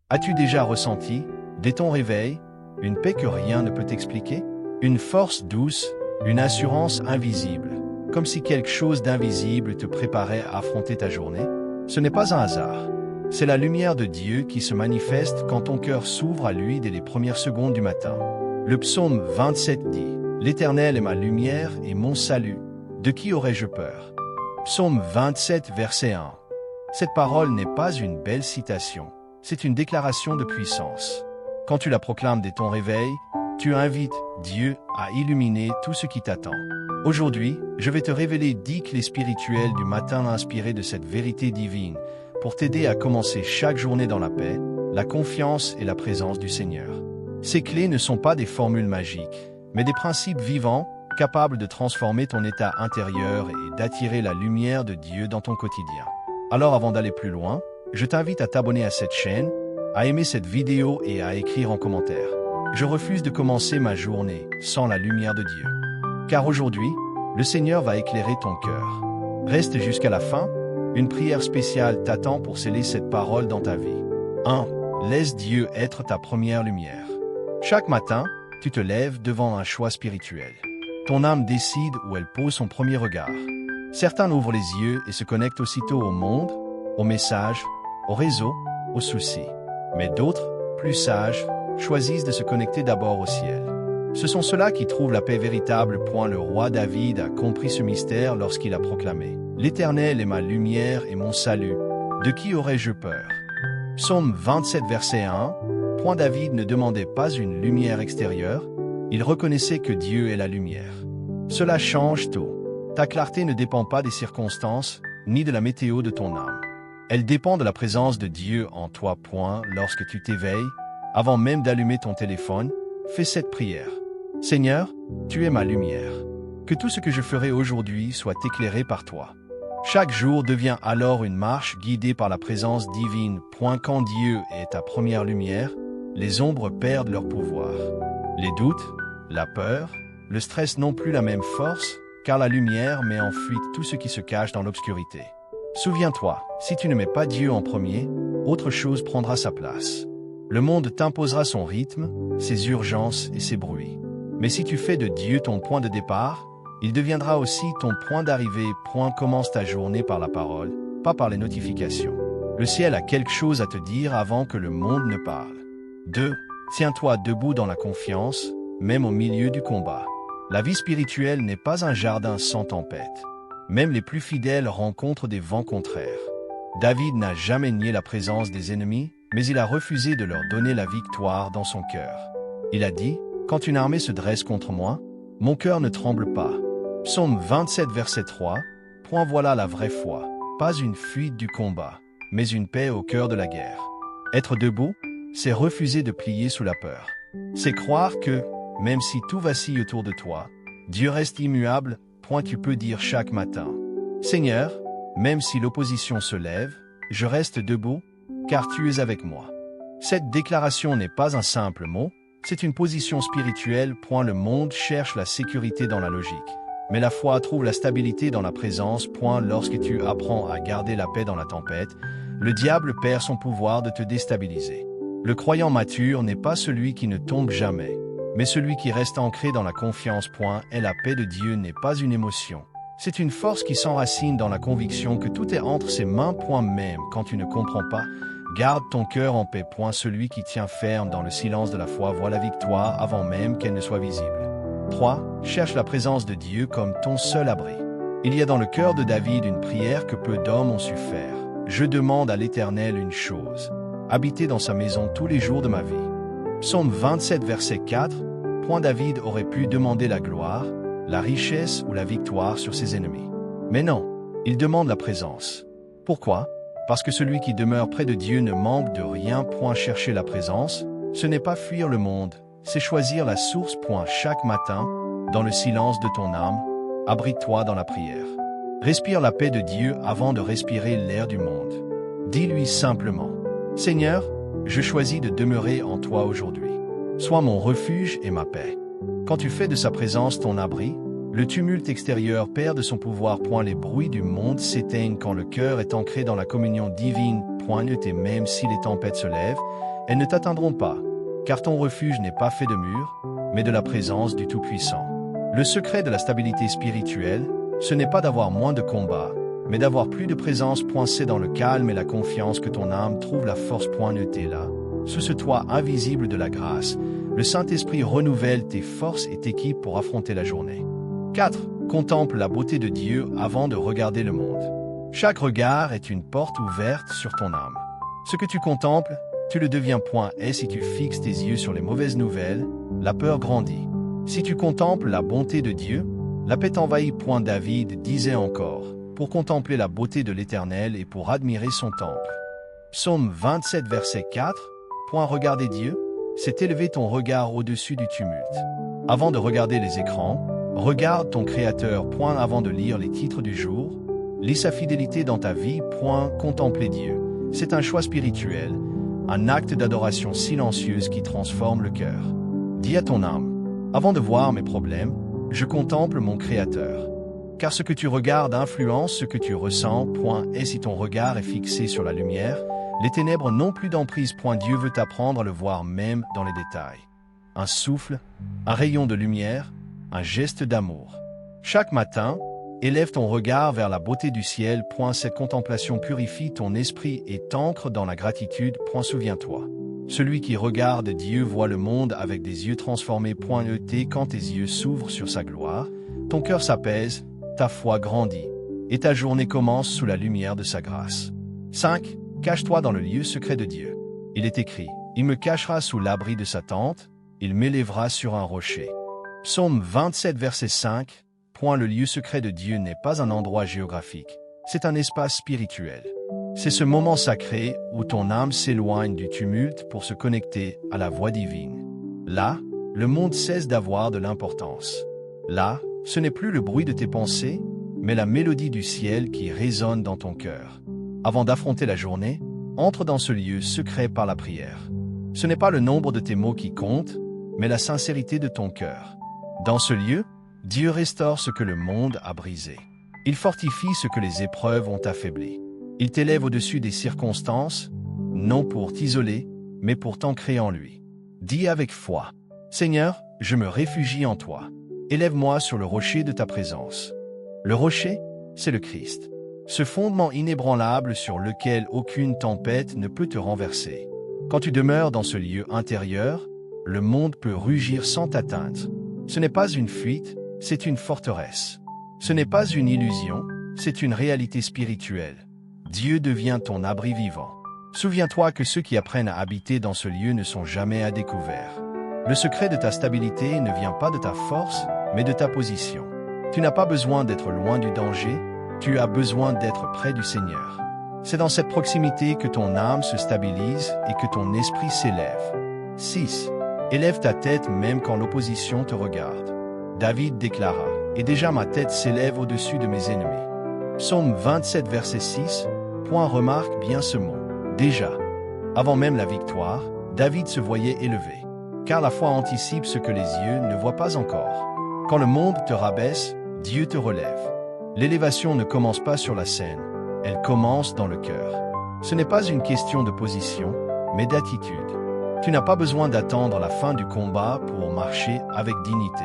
As-tu déjà ressenti, dès ton réveil, une paix que rien ne peut expliquer? Une force douce, une assurance invisible, comme si quelque chose d'invisible te préparait à affronter ta journée? Ce n'est pas un hasard. C'est la lumière de Dieu qui se manifeste quand ton cœur s'ouvre à lui dès les premières secondes du matin. Le psaume 27 dit « L'Éternel est ma lumière et mon salut. De qui aurais-je peur ?» Psaume 27, verset 1. Cette parole n'est pas une belle citation, c'est une déclaration de puissance. Quand tu la proclames dès ton réveil, tu invites Dieu à illuminer tout ce qui t'attend. Aujourd'hui, je vais te révéler 10 clés spirituelles du matin inspirées de cette vérité divine pour t'aider à commencer chaque journée dans la paix, la confiance et la présence du Seigneur. Ces clés ne sont pas des formules magiques, mais des principes vivants capables de transformer ton état intérieur et d'attirer la lumière de Dieu dans ton quotidien. Alors avant d'aller plus loin, je t'invite à t'abonner à cette chaîne, à aimer cette vidéo et à écrire en commentaire. Je refuse de commencer ma journée sans la lumière de Dieu. Car aujourd'hui, le Seigneur va éclairer ton cœur. Reste jusqu'à la fin, une prière spéciale t'attend pour sceller cette parole dans ta vie. 1. Laisse Dieu être ta première lumière. Chaque matin, tu te lèves devant un choix spirituel. Ton âme décide où elle pose son premier regard. Certains ouvrent les yeux et se connectent aussitôt au monde, aux messages, au réseau, aux soucis. Mais d'autres, plus sages, choisissent de se connecter d'abord au ciel. Ce sont ceux-là qui trouvent la paix véritable. Le roi David a compris ce mystère lorsqu'il a proclamé « L'Éternel est ma lumière et mon salut. De qui aurais-je peur ?» Psaume 27, verset 1. David ne demandait pas une lumière extérieure, il reconnaissait que Dieu est la lumière. Cela change tout. Ta clarté ne dépend pas des circonstances, ni de la météo de ton âme. Elle dépend de la présence de Dieu en toi. Lorsque tu t'éveilles, avant même d'allumer ton téléphone, fais cette prière. Seigneur, tu es ma lumière. Que tout ce que je ferai aujourd'hui soit éclairé par toi. Chaque jour devient alors une marche guidée par la présence divine. Quand Dieu est ta première lumière, les ombres perdent leur pouvoir. Les doutes, la peur, le stress n'ont plus la même force, car la lumière met en fuite tout ce qui se cache dans l'obscurité. Souviens-toi, si tu ne mets pas Dieu en premier, autre chose prendra sa place. Le monde t'imposera son rythme, ses urgences et ses bruits. Mais si tu fais de Dieu ton point de départ, il deviendra aussi ton point d'arrivée. Commence ta journée par la parole, pas par les notifications. Le ciel a quelque chose à te dire avant que le monde ne parle. 2. Tiens-toi debout dans la confiance, même au milieu du combat. La vie spirituelle n'est pas un jardin sans tempête. Même les plus fidèles rencontrent des vents contraires. David n'a jamais nié la présence des ennemis, mais il a refusé de leur donner la victoire dans son cœur. Il a dit, « Quand une armée se dresse contre moi, mon cœur ne tremble pas. » Psaume 27, verset 3. Voilà la vraie foi, pas une fuite du combat, mais une paix au cœur de la guerre. Être debout, c'est refuser de plier sous la peur. C'est croire que, même si tout vacille autour de toi, Dieu reste immuable. Tu peux dire chaque matin, « Seigneur, même si l'opposition se lève, je reste debout, car tu es avec moi. » Cette déclaration n'est pas un simple mot, c'est une position spirituelle. Le monde cherche la sécurité dans la logique, mais la foi trouve la stabilité dans la présence. Lorsque tu apprends à garder la paix dans la tempête, le diable perd son pouvoir de te déstabiliser. Le croyant mature n'est pas celui qui ne tombe jamais, mais celui qui reste ancré dans la confiance. Et la paix de Dieu n'est pas une émotion. C'est une force qui s'enracine dans la conviction que tout est entre ses mains. Même quand tu ne comprends pas, garde ton cœur en paix. Celui qui tient ferme dans le silence de la foi voit la victoire avant même qu'elle ne soit visible. 3. Cherche la présence de Dieu comme ton seul abri. Il y a dans le cœur de David une prière que peu d'hommes ont su faire. Je demande à l'Éternel une chose, habiter dans sa maison tous les jours de ma vie. Psaume 27, verset 4. David aurait pu demander la gloire, la richesse ou la victoire sur ses ennemis. Mais non, il demande la présence. Pourquoi? Parce que celui qui demeure près de Dieu ne manque de rien. Chercher la présence, ce n'est pas fuir le monde, c'est choisir la source. Chaque matin, dans le silence de ton âme, abrite-toi dans la prière. Respire la paix de Dieu avant de respirer l'air du monde. Dis-lui simplement, « Seigneur, je choisis de demeurer en toi aujourd'hui. Sois mon refuge et ma paix. » Quand tu fais de sa présence ton abri, le tumulte extérieur perd de son pouvoir. Les bruits du monde s'éteignent quand le cœur est ancré dans la communion divine. Même si les tempêtes se lèvent, Elles ne t'atteindront pas, car ton refuge n'est pas fait de murs, mais de la présence du Tout-Puissant. Le secret de la stabilité spirituelle, ce n'est pas d'avoir moins de combats, mais d'avoir plus de présence. C'est dans le calme et la confiance que ton âme trouve la force. T'es là, sous ce toit invisible de la grâce, le Saint-Esprit renouvelle tes forces et t'équipe pour affronter la journée. 4. Contemple la beauté de Dieu avant de regarder le monde. Chaque regard est une porte ouverte sur ton âme. Ce que tu contemples, tu le deviens. Et si tu fixes tes yeux sur les mauvaises nouvelles, la peur grandit. Si tu contemples la bonté de Dieu, la paix t'envahit. David disait encore, pour contempler la beauté de l'Éternel et pour admirer son temple. Psaume 27 verset 4. Regarder Dieu, c'est élever ton regard au-dessus du tumulte. Avant de regarder les écrans, regarde ton Créateur. Avant de lire les titres du jour, lis sa fidélité dans ta vie. Contempler Dieu, c'est un choix spirituel, un acte d'adoration silencieuse qui transforme le cœur. Dis à ton âme, avant de voir mes problèmes, je contemple mon Créateur. Car ce que tu regardes influence ce que tu ressens. Et si ton regard est fixé sur la lumière, les ténèbres n'ont plus d'emprise. Dieu veut t'apprendre à le voir même dans les détails. Un souffle, un rayon de lumière, un geste d'amour. Chaque matin, élève ton regard vers la beauté du ciel. Cette contemplation purifie ton esprit et t'ancre dans la gratitude. Souviens-toi. Celui qui regarde Dieu voit le monde avec des yeux transformés. Quand tes yeux s'ouvrent sur sa gloire, ton cœur s'apaise, ta foi grandit, et ta journée commence sous la lumière de sa grâce. 5. Cache-toi dans le lieu secret de Dieu. Il est écrit, il me cachera sous l'abri de sa tente, il m'élèvera sur un rocher. Psaume 27 verset 5. Le lieu secret de Dieu n'est pas un endroit géographique, c'est un espace spirituel. C'est ce moment sacré où ton âme s'éloigne du tumulte pour se connecter à la voix divine. Là, le monde cesse d'avoir de l'importance. Là, ce n'est plus le bruit de tes pensées, mais la mélodie du ciel qui résonne dans ton cœur. Avant d'affronter la journée, entre dans ce lieu secret par la prière. Ce n'est pas le nombre de tes mots qui compte, mais la sincérité de ton cœur. Dans ce lieu, Dieu restaure ce que le monde a brisé. Il fortifie ce que les épreuves ont affaibli. Il t'élève au-dessus des circonstances, non pour t'isoler, mais pour t'ancrer en lui. Dis avec foi, Seigneur, je me réfugie en toi. Élève-moi sur le rocher de ta présence. Le rocher, c'est le Christ. Ce fondement inébranlable sur lequel aucune tempête ne peut te renverser. Quand tu demeures dans ce lieu intérieur, le monde peut rugir sans t'atteindre. Ce n'est pas une fuite, c'est une forteresse. Ce n'est pas une illusion, c'est une réalité spirituelle. Dieu devient ton abri vivant. Souviens-toi que ceux qui apprennent à habiter dans ce lieu ne sont jamais à découvert. Le secret de ta stabilité ne vient pas de ta force, mais de ta position. Tu n'as pas besoin d'être loin du danger, tu as besoin d'être près du Seigneur. C'est dans cette proximité que ton âme se stabilise et que ton esprit s'élève. 6. Élève ta tête même quand l'opposition te regarde. David déclara, « Et déjà ma tête s'élève au-dessus de mes ennemis. » Psaume 27 verset 6. Remarque bien ce mot. Déjà. Avant même la victoire, David se voyait élevé. Car la foi anticipe ce que les yeux ne voient pas encore. Quand le monde te rabaisse, Dieu te relève. L'élévation ne commence pas sur la scène, elle commence dans le cœur. Ce n'est pas une question de position, mais d'attitude. Tu n'as pas besoin d'attendre la fin du combat pour marcher avec dignité.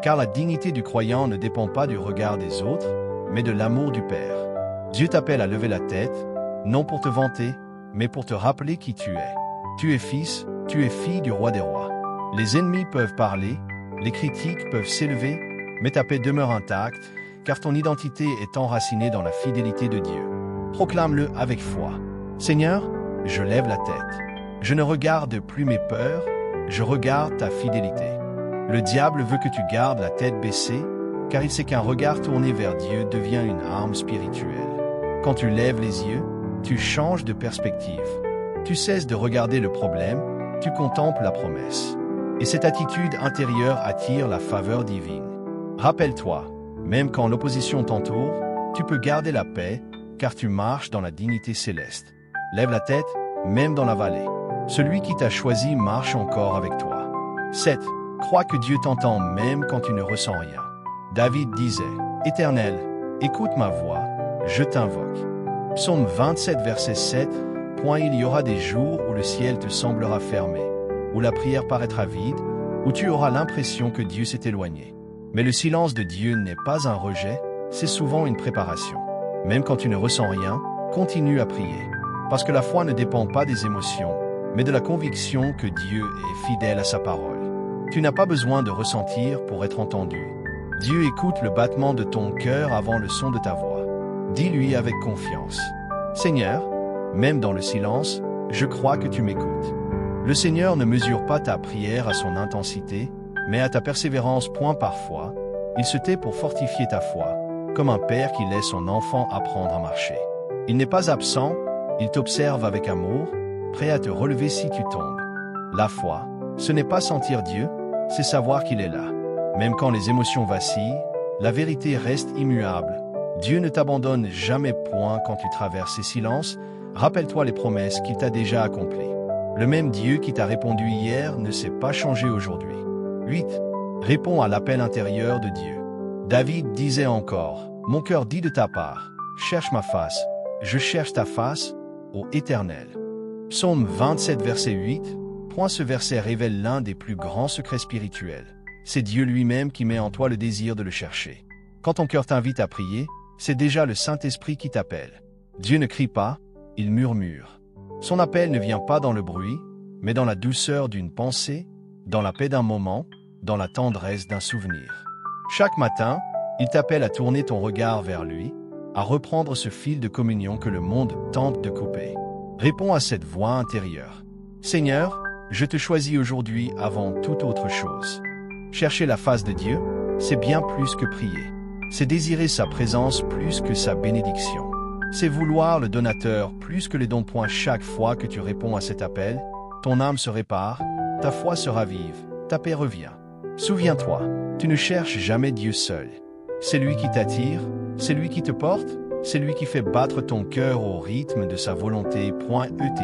Car la dignité du croyant ne dépend pas du regard des autres, mais de l'amour du Père. Dieu t'appelle à lever la tête, non pour te vanter, mais pour te rappeler qui tu es. Tu es fils, tu es fille du roi des rois. Les ennemis peuvent parler, les critiques peuvent s'élever, mais ta paix demeure intacte, car ton identité est enracinée dans la fidélité de Dieu. Proclame-le avec foi. Seigneur, je lève la tête. Je ne regarde plus mes peurs, je regarde ta fidélité. Le diable veut que tu gardes la tête baissée, car il sait qu'un regard tourné vers Dieu devient une arme spirituelle. Quand tu lèves les yeux, tu changes de perspective. Tu cesses de regarder le problème, tu contemples la promesse. Et cette attitude intérieure attire la faveur divine. Rappelle-toi, même quand l'opposition t'entoure, tu peux garder la paix, car tu marches dans la dignité céleste. Lève la tête, même dans la vallée. Celui qui t'a choisi marche encore avec toi. 7. Crois que Dieu t'entend même quand tu ne ressens rien. David disait, « Éternel, écoute ma voix, je t'invoque. » Psaume 27 verset 7. Il y aura des jours où le ciel te semblera fermé, où la prière paraîtra vide, où tu auras l'impression que Dieu s'est éloigné. Mais le silence de Dieu n'est pas un rejet, c'est souvent une préparation. Même quand tu ne ressens rien, continue à prier. Parce que la foi ne dépend pas des émotions, mais de la conviction que Dieu est fidèle à sa parole. Tu n'as pas besoin de ressentir pour être entendu. Dieu écoute le battement de ton cœur avant le son de ta voix. Dis-lui avec confiance: Seigneur, même dans le silence, je crois que tu m'écoutes. Le Seigneur ne mesure pas ta prière à son intensité, mais à ta persévérance. Parfois, il se tait pour fortifier ta foi, comme un père qui laisse son enfant apprendre à marcher. Il n'est pas absent, il t'observe avec amour, prêt à te relever si tu tombes. La foi, ce n'est pas sentir Dieu, c'est savoir qu'il est là. Même quand les émotions vacillent, la vérité reste immuable. Dieu ne t'abandonne jamais. Quand tu traverses ces silences, rappelle-toi les promesses qu'il t'a déjà accomplies. Le même Dieu qui t'a répondu hier ne s'est pas changé aujourd'hui. 8. Réponds à l'appel intérieur de Dieu. David disait encore: Mon cœur dit de ta part, cherche ma face, je cherche ta face, ô Éternel. Psaume 27 verset 8. Ce verset révèle l'un des plus grands secrets spirituels. C'est Dieu lui-même qui met en toi le désir de le chercher. Quand ton cœur t'invite à prier, c'est déjà le Saint-Esprit qui t'appelle. Dieu ne crie pas, il murmure. Son appel ne vient pas dans le bruit, mais dans la douceur d'une pensée, dans la paix d'un moment, dans la tendresse d'un souvenir. Chaque matin, il t'appelle à tourner ton regard vers lui, à reprendre ce fil de communion que le monde tente de couper. Réponds à cette voix intérieure. Seigneur, je te choisis aujourd'hui avant toute autre chose. Chercher la face de Dieu, c'est bien plus que prier. C'est désirer sa présence plus que sa bénédiction. C'est vouloir le donateur plus que les dons. Chaque fois que tu réponds à cet appel, ton âme se répare, ta foi se ravive, ta paix revient. Souviens-toi, tu ne cherches jamais Dieu seul. C'est lui qui t'attire, c'est lui qui te porte, c'est lui qui fait battre ton cœur au rythme de sa volonté.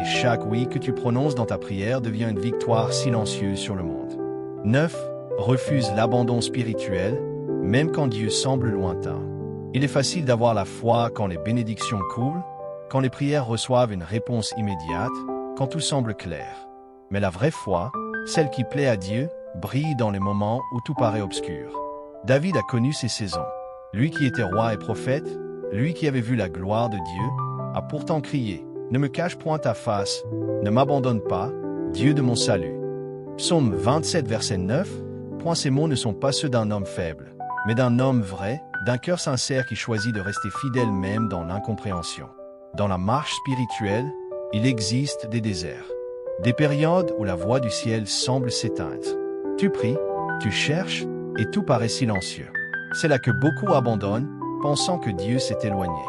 Chaque oui que tu prononces dans ta prière devient une victoire silencieuse sur le monde. 9. Refuse l'abandon spirituel, même quand Dieu semble lointain. Il est facile d'avoir la foi quand les bénédictions coulent, quand les prières reçoivent une réponse immédiate, quand tout semble clair. Mais la vraie foi, celle qui plaît à Dieu, brille dans les moments où tout paraît obscur. David a connu ces saisons. Lui qui était roi et prophète, lui qui avait vu la gloire de Dieu, a pourtant crié: Ne me cache point ta face, ne m'abandonne pas, Dieu de mon salut. Psaume 27 verset 9. Ces mots ne sont pas ceux d'un homme faible, mais d'un homme vrai, d'un cœur sincère qui choisit de rester fidèle même dans l'incompréhension. Dans la marche spirituelle, il existe des déserts, des périodes où la voix du ciel semble s'éteindre. Tu pries, tu cherches, et tout paraît silencieux. C'est là que beaucoup abandonnent, pensant que Dieu s'est éloigné.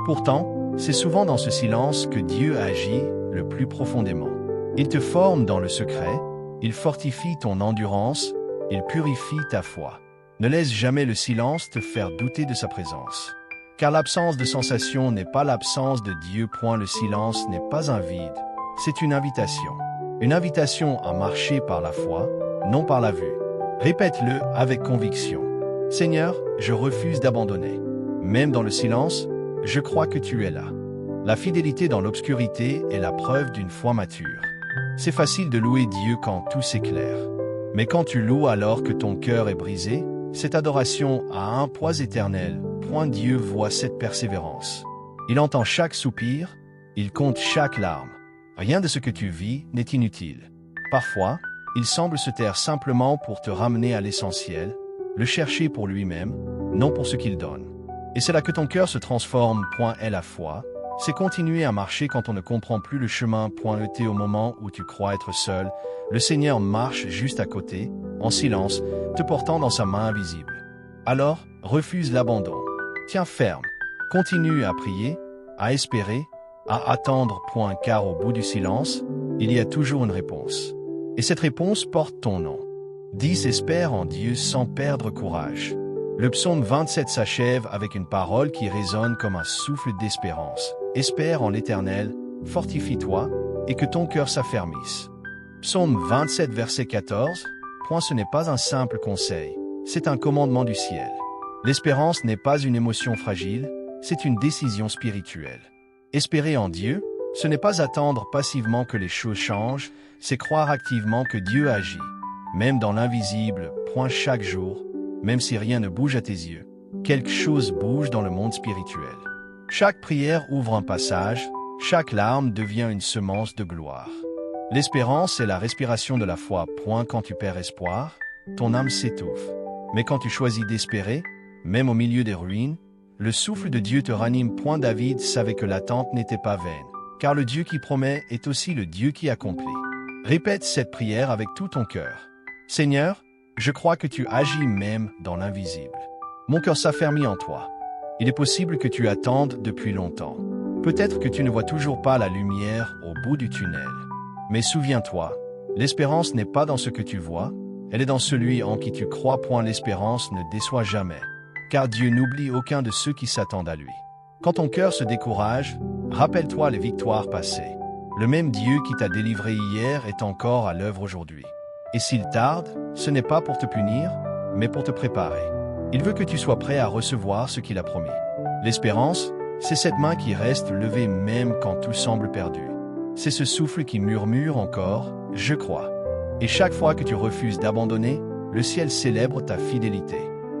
Pourtant, c'est souvent dans ce silence que Dieu agit le plus profondément. Il te forme dans le secret, il fortifie ton endurance, il purifie ta foi. Ne laisse jamais le silence te faire douter de sa présence. Car l'absence de sensation n'est pas l'absence de Dieu. Le silence n'est pas un vide, c'est une invitation. Une invitation à marcher par la foi, non par la vue. Répète-le avec conviction. Seigneur, je refuse d'abandonner. Même dans le silence, je crois que tu es là. La fidélité dans l'obscurité est la preuve d'une foi mature. C'est facile de louer Dieu quand tout s'éclaire. Mais quand tu loues alors que ton cœur est brisé, cette adoration a un poids éternel. Dieu voit cette persévérance. Il entend chaque soupir, il compte chaque larme. Rien de ce que tu vis n'est inutile. Parfois, il semble se taire simplement pour te ramener à l'essentiel, le chercher pour lui-même, non pour ce qu'il donne. Et c'est là que ton cœur se transforme. Est la foi, c'est continuer à marcher quand on ne comprend plus le chemin. Au moment où tu crois être seul, le Seigneur marche juste à côté, en silence, te portant dans sa main invisible. Alors, refuse l'abandon. Tiens ferme. Continue à prier, à espérer, à attendre. Car au bout du silence, il y a toujours une réponse. Et cette réponse porte ton nom. 10. Espère en Dieu sans perdre courage. Le psaume 27 s'achève avec une parole qui résonne comme un souffle d'espérance. Espère en l'Éternel, fortifie-toi, et que ton cœur s'affermisse. Psaume 27 verset 14. Ce n'est pas un simple conseil, c'est un commandement du ciel. L'espérance n'est pas une émotion fragile, c'est une décision spirituelle. Espérer en Dieu, Ce n'est pas attendre passivement que les choses changent, c'est croire activement que Dieu agit, même dans l'invisible, chaque jour, même si rien ne bouge à tes yeux. Quelque chose bouge dans le monde spirituel. Chaque prière ouvre un passage, chaque larme devient une semence de gloire. L'espérance est la respiration de la foi. Quand tu perds espoir, ton âme s'étouffe. Mais quand tu choisis d'espérer, même au milieu des ruines, le souffle de Dieu te ranime. David savait que l'attente n'était pas vaine, car le Dieu qui promet est aussi le Dieu qui accomplit. Répète cette prière avec tout ton cœur. Seigneur, je crois que tu agis même dans l'invisible. Mon cœur s'affermit en toi. Il est possible que tu attendes depuis longtemps. Peut-être que tu ne vois toujours pas la lumière au bout du tunnel. Mais souviens-toi, l'espérance n'est pas dans ce que tu vois, elle est dans celui en qui tu crois. L'espérance ne déçoit jamais, car Dieu n'oublie aucun de ceux qui s'attendent à lui. Quand ton cœur se décourage, rappelle-toi les victoires passées. Le même Dieu qui t'a délivré hier est encore à l'œuvre aujourd'hui. Et s'il tarde, ce n'est pas pour te punir, mais pour te préparer. Il veut que tu sois prêt à recevoir ce qu'il a promis. L'espérance, c'est cette main qui reste levée même quand tout semble perdu. C'est ce souffle qui murmure encore « Je crois ». Et chaque fois que tu refuses d'abandonner, le ciel célèbre ta fidélité.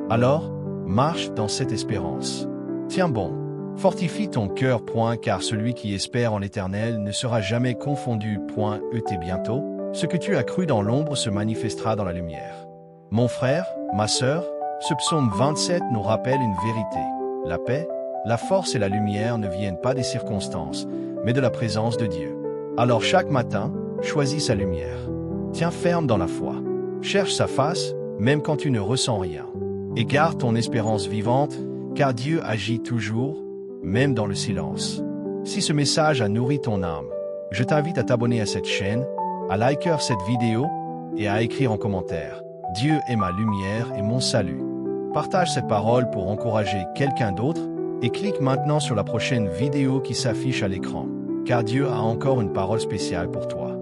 Alors, marche dans cette espérance. Tiens bon, fortifie ton cœur. Car celui qui espère en l'Éternel ne sera jamais confondu. Bientôt, ce que tu as cru dans l'ombre se manifestera dans la lumière. Mon frère, ma sœur, ce psaume 27 nous rappelle une vérité. La paix, la force et la lumière ne viennent pas des circonstances, mais de la présence de Dieu. Alors chaque matin, choisis sa lumière. Tiens ferme dans la foi. Cherche sa face, même quand tu ne ressens rien. Et garde ton espérance vivante, car Dieu agit toujours, même dans le silence. Si ce message a nourri ton âme, je t'invite à t'abonner à cette chaîne, à liker cette vidéo et à écrire en commentaire « Dieu est ma lumière et mon salut ». Partage cette parole pour encourager quelqu'un d'autre et clique maintenant sur la prochaine vidéo qui s'affiche à l'écran, car Dieu a encore une parole spéciale pour toi.